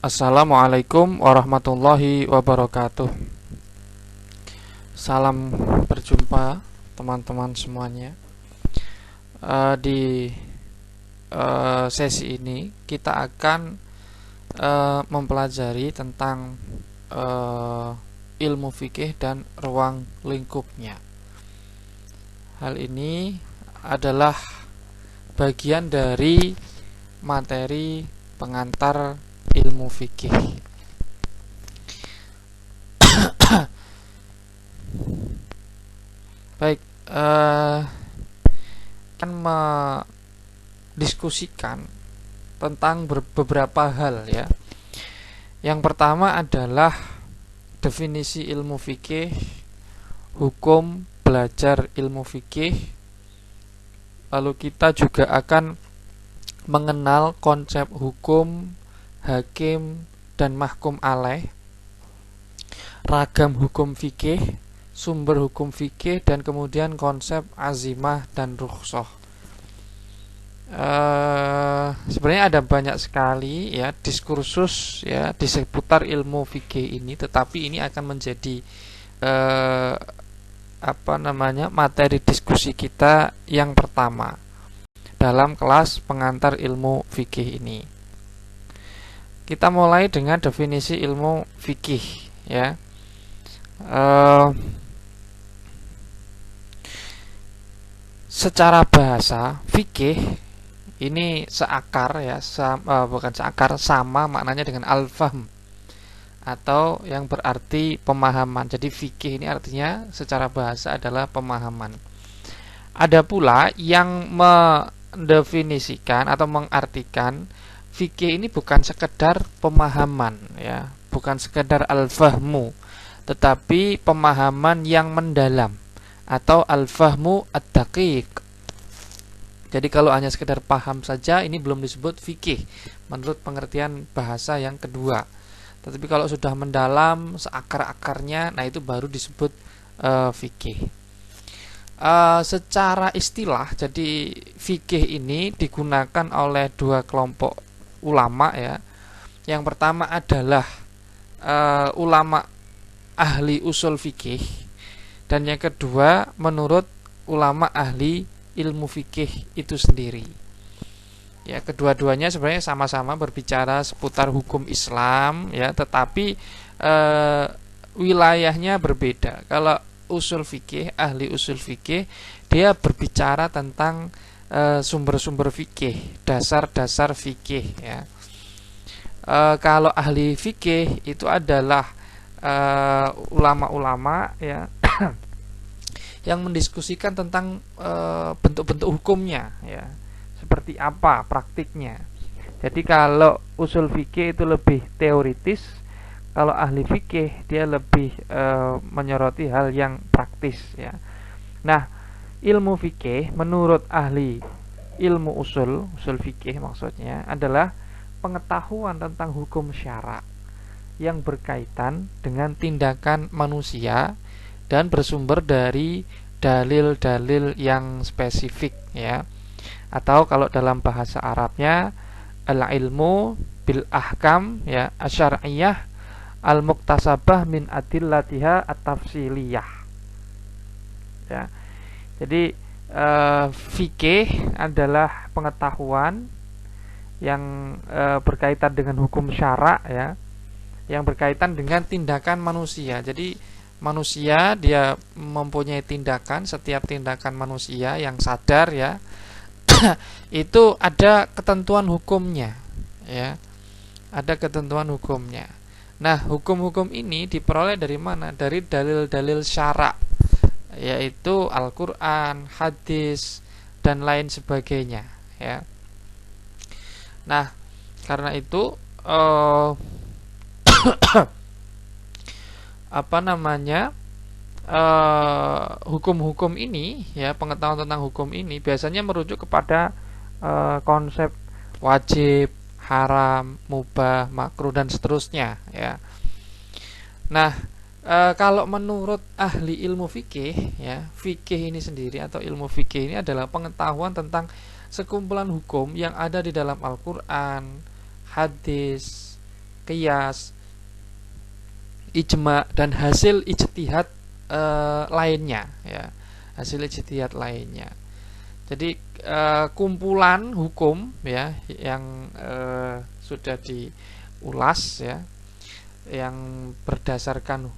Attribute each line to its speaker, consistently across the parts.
Speaker 1: Assalamualaikum warahmatullahi wabarakatuh. Salam berjumpa teman-teman semuanya. Di sesi ini kita akan mempelajari tentang ilmu fikih dan ruang lingkupnya. Hal ini adalah bagian dari materi pengantar ilmu fikih. Baik, akan mendiskusikan tentang beberapa hal ya. Yang pertama adalah definisi ilmu fikih, hukum belajar ilmu fikih. Lalu kita juga akan mengenal konsep hukum, hakim, dan mahkum alaih, ragam hukum fikih, sumber hukum fikih, dan kemudian konsep azimah dan rukhsah. Sebenarnya ada banyak sekali ya diskursus ya di seputar ilmu fikih ini, tetapi ini akan menjadi materi diskusi kita yang pertama dalam kelas pengantar ilmu fikih ini. Kita mulai dengan definisi ilmu fikih ya. Secara bahasa fikih ini seakar ya, sama maknanya dengan al-fahm atau yang berarti pemahaman. Jadi fikih ini artinya secara bahasa adalah pemahaman. Ada pula yang mendefinisikan atau mengartikan fikih ini bukan sekedar pemahaman ya, bukan sekedar al-fahmu, tetapi pemahaman yang mendalam atau al-fahmu ad-daqiq. Jadi kalau hanya sekedar paham saja ini belum disebut fikih menurut pengertian bahasa yang kedua. Tetapi kalau sudah mendalam seakar-akarnya, nah itu baru disebut fikih. Secara istilah, jadi fikih ini digunakan oleh dua kelompok ulama ya. Yang pertama adalah ulama ahli usul fikih, dan yang kedua menurut ulama ahli ilmu fikih itu sendiri. Ya, kedua-duanya sebenarnya sama-sama berbicara seputar hukum Islam ya, tetapi wilayahnya berbeda. Kalau usul fikih, ahli usul fikih, dia berbicara tentang sumber-sumber fikih, dasar-dasar fikih ya. Kalau ahli fikih itu adalah ulama-ulama ya yang mendiskusikan tentang bentuk-bentuk hukumnya ya, seperti apa praktiknya. Jadi kalau usul fikih itu lebih teoritis, kalau ahli fikih dia lebih menyoroti hal yang praktis ya. Nah, ilmu fikih menurut ahli ilmu usul fikih maksudnya adalah pengetahuan tentang hukum syara yang berkaitan dengan tindakan manusia dan bersumber dari dalil-dalil yang spesifik ya. Atau kalau dalam bahasa Arabnya al-ilmu bil ahkam ya asyariyah al-muktasabah min adillatiha at-tafsiliyah ya. Jadi fikih adalah pengetahuan yang berkaitan dengan hukum syara ya, yang berkaitan dengan tindakan manusia. Jadi manusia dia mempunyai tindakan, setiap tindakan manusia yang sadar ya itu ada ketentuan hukumnya ya, ada ketentuan hukumnya. Nah, hukum-hukum ini diperoleh dari mana? Dari dalil-dalil syara, yaitu Al-Quran, hadis, dan lain sebagainya ya. Nah, karena itu hukum-hukum ini ya, pengetahuan tentang hukum ini biasanya merujuk kepada konsep wajib, haram, mubah, makruh, dan seterusnya ya. Nah, kalau menurut ahli ilmu fikih ya, fikih ini sendiri atau ilmu fikih ini adalah pengetahuan tentang sekumpulan hukum yang ada di dalam Al-Quran, hadis, qiyas, ijma, dan hasil ijtihad lainnya ya, hasil ijtihad lainnya. Jadi kumpulan hukum ya yang sudah diulas ya, yang berdasarkan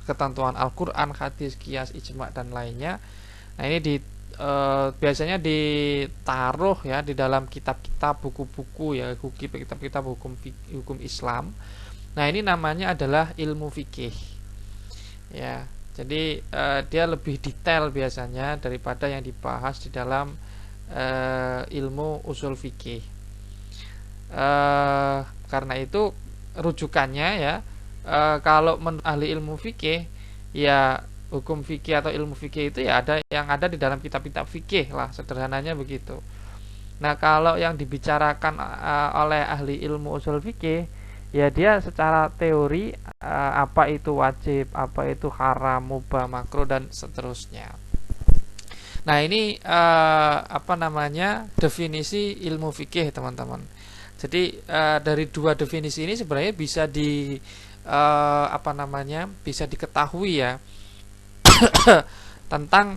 Speaker 1: ketentuan Al-Qur'an, hadis, qiyas, ijma, dan lainnya. Nah, ini biasanya ditaruh ya di dalam kitab-kitab, buku-buku ya, kitab-kitab hukum Islam. Nah, ini namanya adalah ilmu fikih ya. Jadi dia lebih detail biasanya daripada yang dibahas di dalam ilmu usul fikih. Karena itu rujukannya ya, kalau menurut ahli ilmu fikih ya, hukum fikih atau ilmu fikih itu ya ada yang ada di dalam kitab-kitab fikih lah, sederhananya begitu. Nah, kalau yang dibicarakan oleh ahli ilmu usul fikih ya, dia secara teori apa itu wajib, apa itu haram, mubah, makruh, dan seterusnya. Nah, ini definisi ilmu fikih, teman-teman. Jadi dari dua definisi ini sebenarnya bisa bisa diketahui ya tentang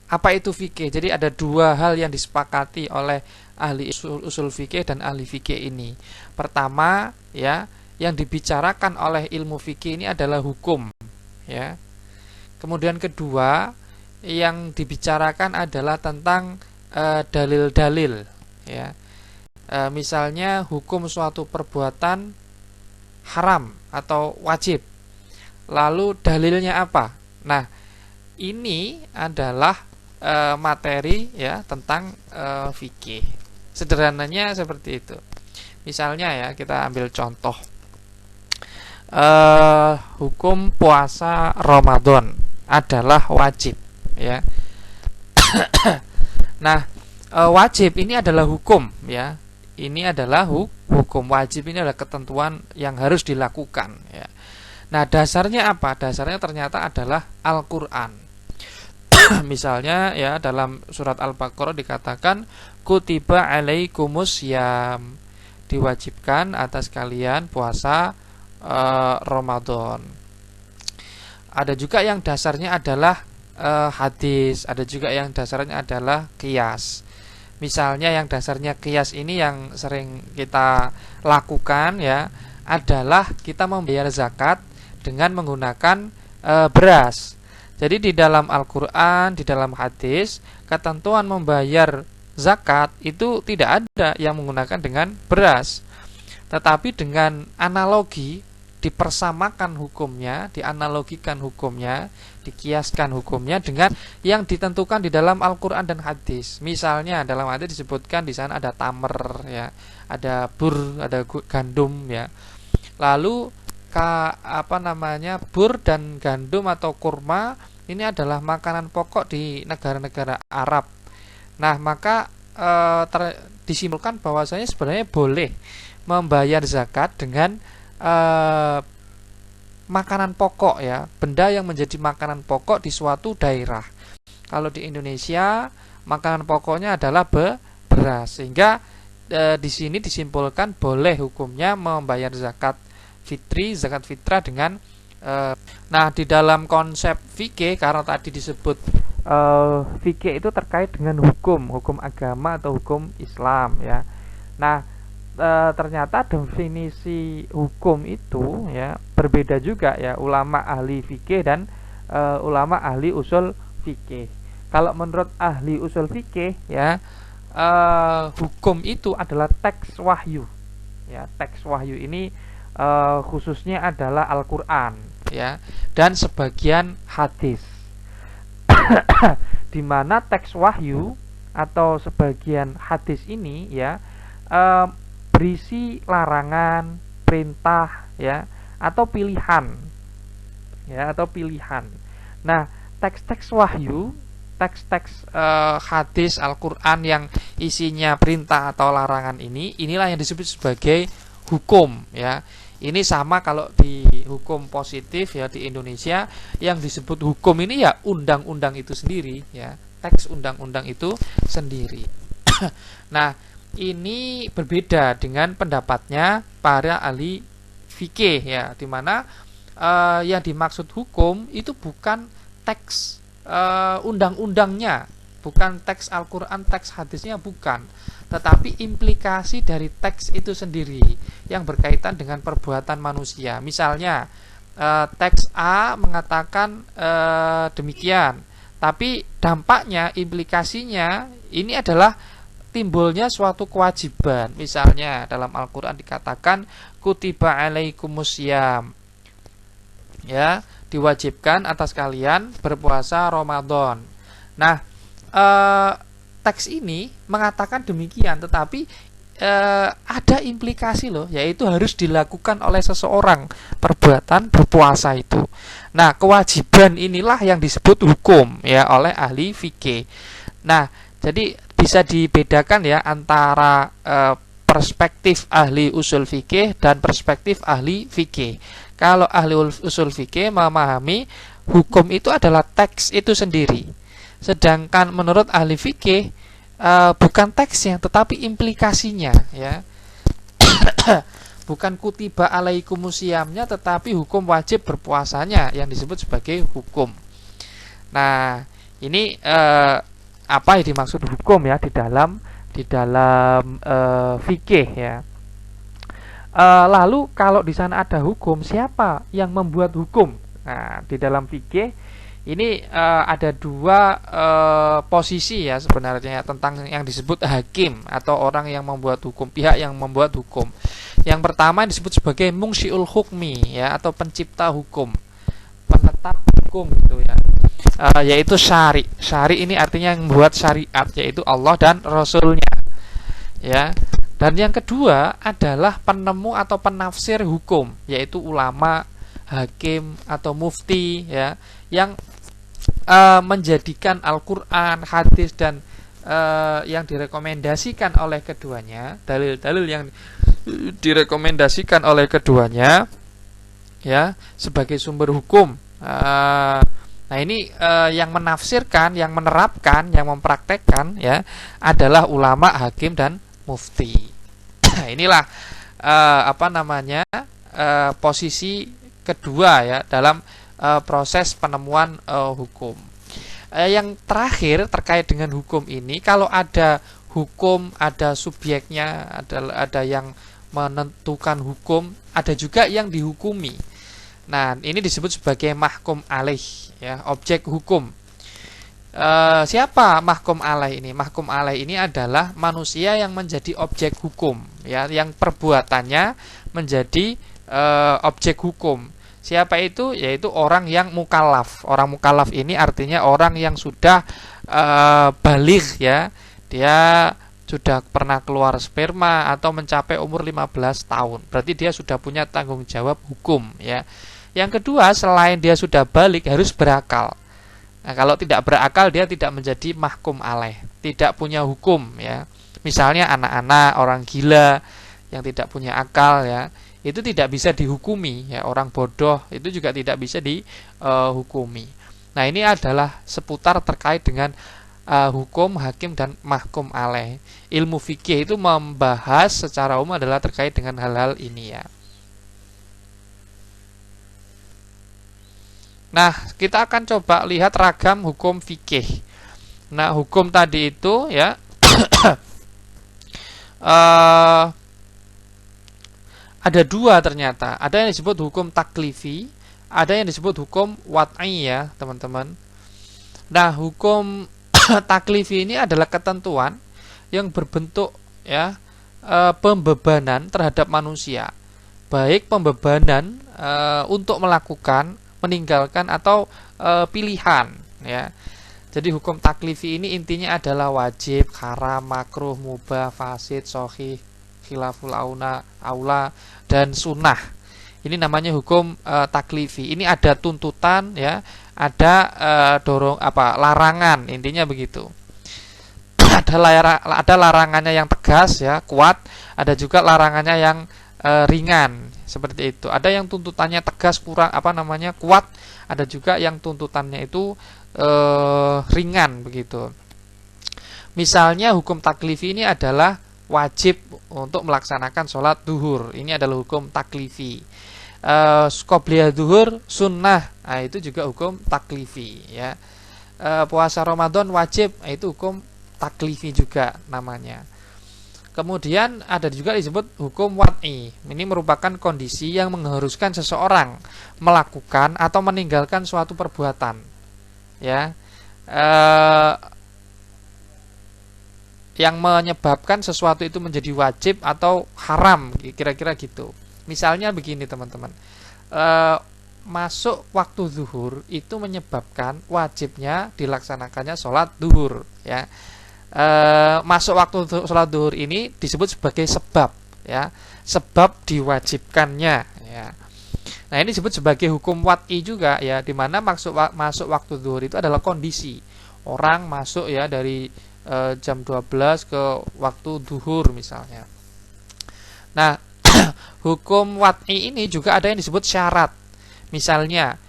Speaker 1: apa itu fikih. Jadi ada dua hal yang disepakati oleh ahli usul fikih dan ahli fikih ini. Pertama ya, yang dibicarakan oleh ilmu fikih ini adalah hukum ya. Kemudian kedua, yang dibicarakan adalah tentang dalil-dalil ya. Misalnya hukum suatu perbuatan haram atau wajib, lalu dalilnya apa? Nah, ini adalah materi ya tentang fikih. Sederhananya seperti itu. Misalnya ya, kita ambil contoh hukum puasa Ramadan adalah wajib ya. Nah, wajib ini adalah hukum ya. Ini adalah hukum. Wajib ini adalah ketentuan yang harus dilakukan ya. Nah, dasarnya apa? Dasarnya ternyata adalah Al-Qur'an. Misalnya ya, dalam surat Al-Baqarah dikatakan kutiba alaikumus syiyam, diwajibkan atas kalian puasa Ramadan. Ada juga yang dasarnya adalah hadis, ada juga yang dasarnya adalah qiyas. Misalnya yang dasarnya qiyas ini yang sering kita lakukan ya, adalah kita membayar zakat dengan menggunakan beras. Jadi di dalam Al-Qur'an, di dalam hadis, ketentuan membayar zakat itu tidak ada yang menggunakan dengan beras. Tetapi dengan analogi dipersamakan hukumnya, dianalogikan hukumnya, dikiaskan hukumnya dengan yang ditentukan di dalam Al-Qur'an dan hadis. Misalnya dalam hadis disebutkan di sana ada tamer ya, ada bur, ada gandum ya. Lalu bur dan gandum atau kurma ini adalah makanan pokok di negara-negara Arab. Nah, maka disimpulkan bahwasanya sebenarnya boleh membayar zakat dengan makanan pokok ya, benda yang menjadi makanan pokok di suatu daerah. Kalau di Indonesia makanan pokoknya adalah beras, sehingga di sini disimpulkan boleh hukumnya membayar zakat fitri, zakat fitrah dengan nah, di dalam konsep fikih, karena tadi disebut fikih itu terkait dengan hukum agama atau hukum Islam ya. Nah, ternyata definisi hukum itu ya berbeda juga ya, ulama ahli fikih dan ulama ahli usul fikih. Kalau menurut ahli usul fikih ya, hukum itu adalah teks wahyu ya. Teks wahyu ini khususnya adalah Al-Qur'an ya, dan sebagian hadis. Di mana teks wahyu atau sebagian hadis ini ya berisi larangan, perintah ya, atau pilihan ya, atau pilihan. Nah, teks-teks wahyu, teks-teks hadis Al-Qur'an yang isinya perintah atau larangan inilah yang disebut sebagai hukum ya. Ini sama kalau di hukum positif ya di Indonesia, yang disebut hukum ini ya undang-undang itu sendiri ya, teks undang-undang itu sendiri. Nah, ini berbeda dengan pendapatnya para ahli fikih ya, dimana yang dimaksud hukum itu bukan teks undang-undangnya, bukan teks Al-Quran, teks hadisnya, bukan, tetapi implikasi dari teks itu sendiri yang berkaitan dengan perbuatan manusia. Misalnya teks A mengatakan demikian, tapi dampaknya, implikasinya ini adalah timbulnya suatu kewajiban. Misalnya dalam Al-Quran dikatakan kutiba alaikumusiyam, ya, diwajibkan atas kalian berpuasa Ramadan. Nah, teks ini mengatakan demikian, tetapi ada implikasi loh, yaitu harus dilakukan oleh seseorang perbuatan berpuasa itu. Nah, kewajiban inilah yang disebut hukum ya oleh ahli fikih. Nah, jadi bisa dibedakan ya antara perspektif ahli usul fikih dan perspektif ahli fikih. Kalau ahli usul fikih memahami hukum itu adalah teks itu sendiri, sedangkan menurut ahli fikih bukan teksnya tetapi implikasinya ya. Bukan kutiba alaikumusiyamnya tetapi hukum wajib berpuasanya yang disebut sebagai hukum. Nah, ini apa yang dimaksud hukum ya di dalam fikih ya. Lalu kalau di sana ada hukum, siapa yang membuat hukum? Nah, di dalam fikih ini ada dua posisi ya sebenarnya tentang yang disebut hakim atau orang yang membuat hukum, pihak yang membuat hukum. Yang pertama disebut sebagai munsyiul hukmi ya, atau pencipta hukum, penetap hukum gitu ya. Yaitu syari. Syari ini artinya yang membuat syariat, yaitu Allah dan Rasulnya ya. Dan yang kedua adalah penemu atau penafsir hukum, yaitu ulama, hakim atau mufti ya, yang menjadikan Al-Quran, hadis dan yang direkomendasikan oleh keduanya, dalil-dalil yang direkomendasikan oleh keduanya ya sebagai sumber hukum. Nah, ini yang menafsirkan, yang menerapkan, yang mempraktekkan ya adalah ulama, hakim dan mufti. Inilah posisi kedua ya dalam proses penemuan hukum. Yang terakhir terkait dengan hukum ini, kalau ada hukum, ada subjeknya, ada yang menentukan hukum, ada juga yang dihukumi. Nah, ini disebut sebagai mahkum alaih ya, objek hukum. Siapa mahkum alaih ini? Mahkum alaih ini adalah manusia yang menjadi objek hukum ya, yang perbuatannya menjadi objek hukum. Siapa itu? Yaitu orang yang mukallaf. Orang mukallaf ini artinya orang yang sudah baligh ya. Dia sudah pernah keluar sperma atau mencapai umur 15 tahun. Berarti dia sudah punya tanggung jawab hukum ya. Yang kedua, selain dia sudah baligh, harus berakal. Nah, kalau tidak berakal, dia tidak menjadi mahkum alaih, tidak punya hukum ya. Misalnya anak-anak, orang gila yang tidak punya akal ya, itu tidak bisa dihukumi ya. Orang bodoh itu juga tidak bisa dihukumi. Nah, ini adalah seputar terkait dengan hukum, hakim dan mahkum alaih. Ilmu fikih itu membahas secara umum adalah terkait dengan hal-hal ini ya. Nah, kita akan coba lihat ragam hukum fikih. Nah, hukum tadi itu ya ada dua ternyata. Ada yang disebut hukum taklifi, ada yang disebut hukum wad'i ya, teman-teman. Nah, hukum taklifi ini adalah ketentuan yang berbentuk ya pembebanan terhadap manusia. Baik pembebanan untuk melakukan, meninggalkan atau pilihan ya. Jadi hukum taklifi ini intinya adalah wajib, haram, makruh, mubah, fasid, sahih, khilaful aula dan sunnah. Ini namanya hukum taklifi. Ini ada tuntutan ya, ada larangan, intinya begitu. Ada larangannya yang tegas ya, kuat, ada juga larangannya yang ringan seperti itu. Ada yang tuntutannya tegas, kurang kuat, ada juga yang tuntutannya itu ringan begitu. Misalnya hukum taklifi ini adalah wajib untuk melaksanakan sholat duhur. Ini adalah hukum taklifi. Qobliyah duhur sunnah, nah, itu juga hukum taklifi ya. Puasa Ramadan wajib, nah, itu hukum taklifi juga namanya. Kemudian ada juga disebut hukum wad'i. Ini merupakan kondisi yang mengharuskan seseorang melakukan atau meninggalkan suatu perbuatan. Ya, yang menyebabkan sesuatu itu menjadi wajib atau haram, kira-kira gitu. Misalnya begini teman-teman, masuk waktu zuhur itu menyebabkan wajibnya dilaksanakannya sholat duhur. Ya, masuk waktu sholat duhur ini disebut sebagai sebab, ya, sebab diwajibkannya, ya. Nah, ini disebut sebagai hukum wad'i juga, ya, dimana masuk waktu duhur itu adalah kondisi orang masuk, ya, dari jam 12 ke waktu duhur misalnya. Nah, hukum wad'i ini juga ada yang disebut syarat. Misalnya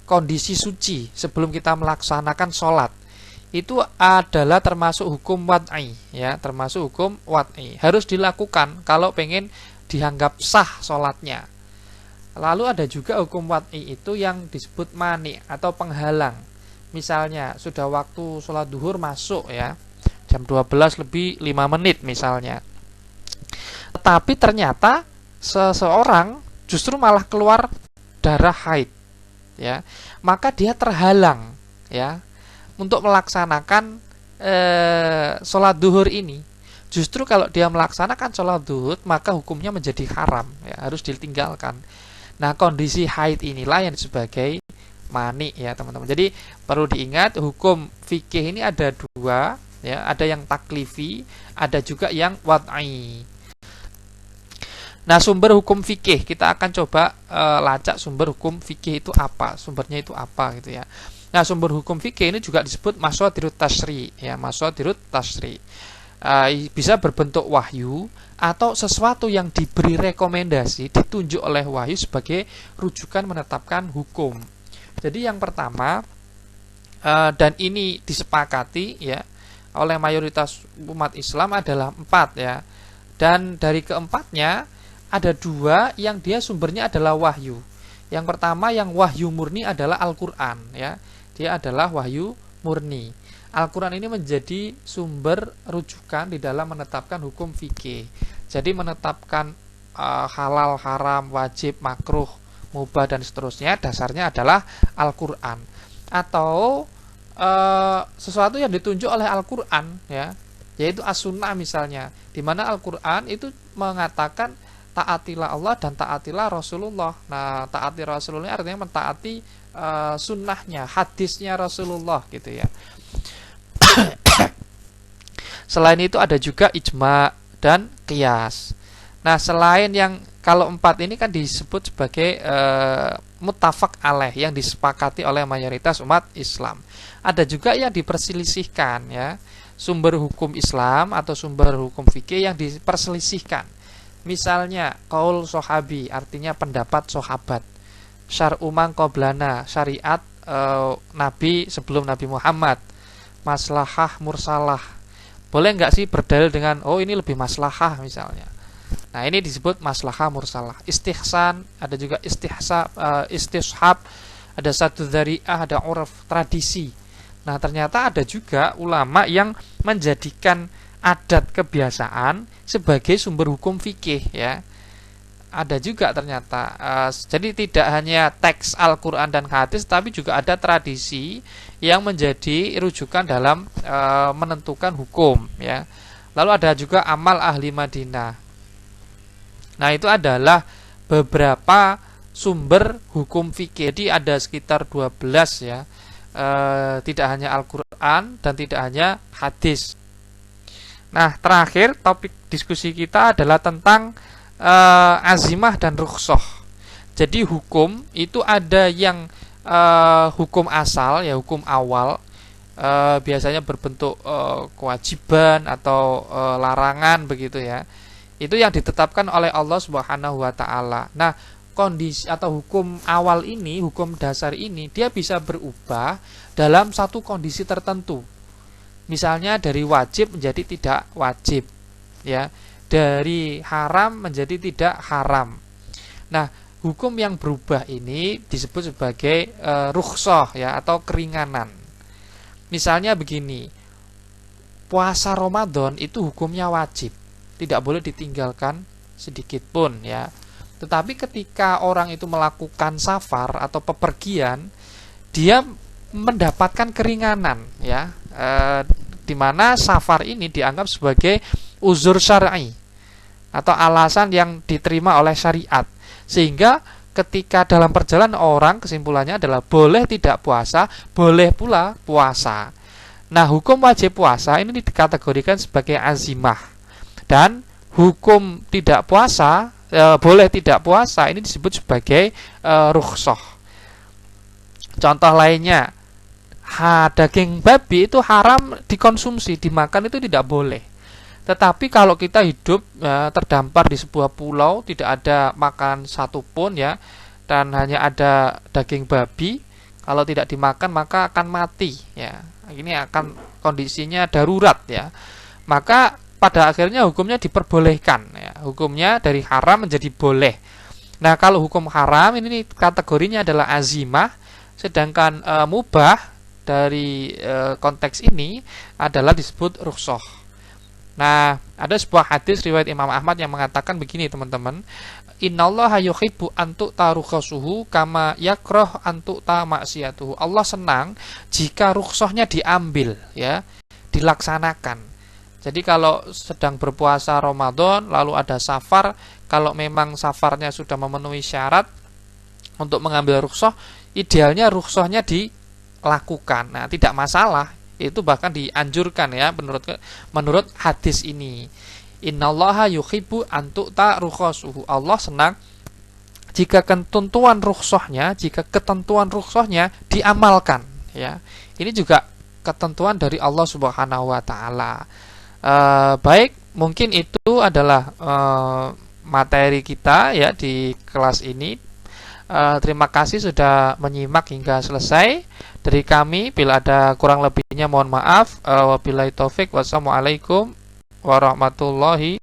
Speaker 1: kondisi suci sebelum kita melaksanakan sholat, itu adalah termasuk hukum wad'i, ya, termasuk hukum wad'i. Harus dilakukan kalau pengen dianggap sah sholatnya. Lalu ada juga hukum wad'i itu yang disebut mani atau penghalang. Misalnya sudah waktu sholat duhur masuk, ya, jam 12 lebih 5 menit misalnya. Tetapi ternyata seseorang justru malah keluar darah haid, ya, maka dia terhalang, ya, untuk melaksanakan sholat duhur ini. Justru kalau dia melaksanakan sholat duhur, maka hukumnya menjadi haram, ya, harus ditinggalkan. Nah, kondisi haid inilah yang sebagai mani, ya teman-teman. Jadi perlu diingat, hukum fikih ini ada dua, ya, ada yang taklifi, ada juga yang wad'i. Nah, sumber hukum fikih kita akan coba lacak sumber hukum fikih itu apa, sumbernya itu apa gitu ya. Nah, sumber hukum fikih ini juga disebut mashadirut tasyri, ya, mashadirut tasyri. Bisa berbentuk wahyu atau sesuatu yang diberi rekomendasi, ditunjuk oleh wahyu sebagai rujukan menetapkan hukum. Jadi yang pertama, dan ini disepakati, ya, oleh mayoritas umat Islam adalah 4, ya. Dan dari keempatnya ada 2 yang dia sumbernya adalah wahyu. Yang pertama yang wahyu murni adalah Al-Qur'an, ya. Dia adalah wahyu murni. Al-Quran ini menjadi sumber rujukan di dalam menetapkan hukum fikih. Jadi menetapkan halal, haram, wajib, makruh, mubah dan seterusnya, dasarnya adalah Al-Quran. Atau sesuatu yang ditunjuk oleh Al-Quran, ya, yaitu as-sunnah misalnya, di mana Al-Quran itu mengatakan taatilah Allah dan taatilah Rasulullah. Nah, taati Rasulullah artinya mentaati sunnahnya, hadisnya Rasulullah gitu ya. Selain itu ada juga ijma dan qiyas. Nah, selain yang kalau 4 ini kan disebut sebagai muttafaq alaih, yang disepakati oleh mayoritas umat Islam. Ada juga yang diperselisihkan, ya, sumber hukum Islam atau sumber hukum fikih yang diperselisihkan. Misalnya qaul sahabi, artinya pendapat sahabat. Syar'u man qablana, syariat Nabi sebelum Nabi Muhammad. Maslahah mursalah, boleh nggak sih berdalil dengan ini lebih maslahah misalnya. Nah, ini disebut maslahah mursalah. Istihsan, ada juga istishab, ada satu dzari'ah, ada urf, tradisi. Nah, ternyata ada juga ulama yang menjadikan adat kebiasaan sebagai sumber hukum fikih, ya. Ada juga ternyata. Jadi tidak hanya teks Al-Quran dan hadis, tapi juga ada tradisi yang menjadi rujukan dalam menentukan hukum, ya. Lalu ada juga amal ahli Madinah. Nah, itu adalah beberapa sumber hukum fikih. Jadi ada sekitar 12, ya. Tidak hanya Al-Quran dan tidak hanya hadis. Nah, terakhir topik diskusi kita adalah tentang azimah dan rukhsah. Jadi hukum itu ada yang hukum asal, ya, hukum awal, biasanya berbentuk kewajiban atau larangan begitu, ya. Itu yang ditetapkan oleh Allah Subhanahu wa taala. Nah, kondisi atau hukum awal ini, hukum dasar ini, dia bisa berubah dalam satu kondisi tertentu. Misalnya dari wajib menjadi tidak wajib, ya, dari haram menjadi tidak haram. Nah, hukum yang berubah ini disebut sebagai rukhsah ya, atau keringanan. Misalnya begini, puasa Ramadan itu hukumnya wajib, tidak boleh ditinggalkan sedikit pun ya. Tetapi ketika orang itu melakukan safar atau pepergian, dia mendapatkan keringanan ya, di mana safar ini dianggap sebagai uzur syar'i atau alasan yang diterima oleh syariat, sehingga ketika dalam perjalanan orang, kesimpulannya adalah boleh tidak puasa, boleh pula puasa. Nah, hukum wajib puasa ini dikategorikan sebagai azimah, dan hukum tidak puasa, boleh tidak puasa ini disebut sebagai rukhsah. Contoh lainnya, daging babi itu haram dikonsumsi, dimakan itu tidak boleh. Tetapi kalau kita hidup terdampar di sebuah pulau, tidak ada makan satupun ya, dan hanya ada daging babi, kalau tidak dimakan maka akan mati ya. Ini akan kondisinya darurat ya. Maka pada akhirnya hukumnya diperbolehkan ya. Hukumnya dari haram menjadi boleh. Nah, kalau hukum haram ini kategorinya adalah azimah, sedangkan mubah dari konteks ini adalah disebut rukhsah. Nah, ada sebuah hadis riwayat Imam Ahmad yang mengatakan begini, teman-teman. Innallaha yuhibbu an tu'ta rukhsasuhu kama yakrah an tu'ta maksiyatuhu. Allah senang jika rukhsahnya diambil ya, dilaksanakan. Jadi kalau sedang berpuasa Ramadan lalu ada safar, kalau memang safarnya sudah memenuhi syarat untuk mengambil rukhsah, idealnya rukhsahnya dilakukan. Nah, tidak masalah, itu bahkan dianjurkan ya menurut hadis ini. Innallaha yuhibbu an tu'ta rukhsasuhu. Allah senang jika ketentuan rukhsahnya diamalkan ya. Ini juga ketentuan dari Allah Subhanahu wa taala. Baik, mungkin itu adalah materi kita ya di kelas ini. Terima kasih sudah menyimak hingga selesai. Dari kami, bila ada kurang lebihnya mohon maaf. Wabillahi taufik. Wassalamualaikum warahmatullahi